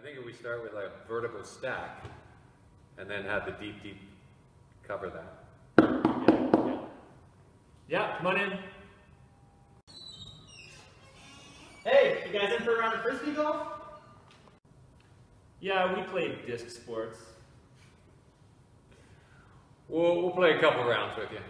I think if we start with a vertical stack and then have the deep cover that. Yeah, come on in. Hey, you guys in for a round of frisbee golf? Yeah, we played disc sports. We'll play a couple rounds with you.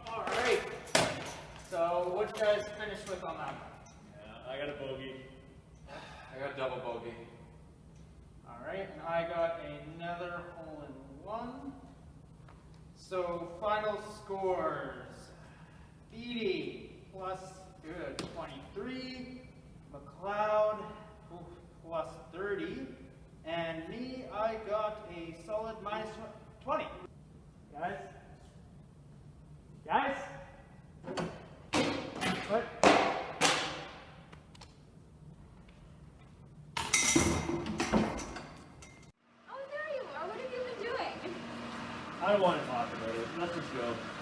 Alright. So, what you guys finished with on that? Yeah, I got a bogey. I got double bogey. Alright, and I got another hole in one. So, final scores. Beatty plus 23, McLeod plus 30, and me, I got a solid minus 20. Guys? Guys? What? Oh, there you are. What have you been doing? I don't want to talk about it. Let's just go.